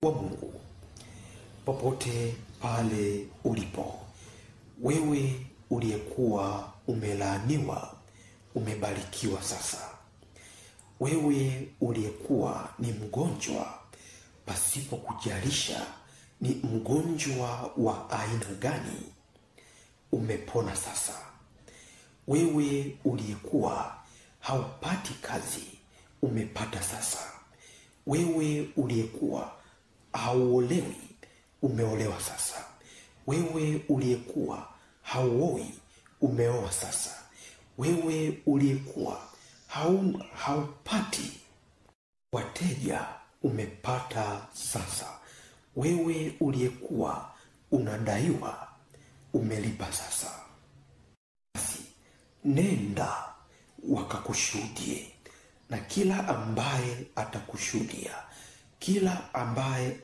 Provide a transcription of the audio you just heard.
wa Mungu. Popote pale ulipo, wewe uliyekuwa umelaaniwa umebarikiwa sasa. Wewe uliyekuwa ni mgonjwa, pasipo kujalisha ni mgonjwa wa aina gani, umepona sasa. Wewe uliyekuwa haupati kazi, umepata sasa. Wewe uliyekuwa hauolewi, umeolewa sasa. Wewe uliyekuwa hauoi, umeoa sasa. Wewe uliyekuwa haupati wateja, umepata sasa. Wewe uliyekuwa unadaiwa, umelipa sasa. Basi nenda wakakushuhudie, na kila ambaye atakushuhudia, kila ambaye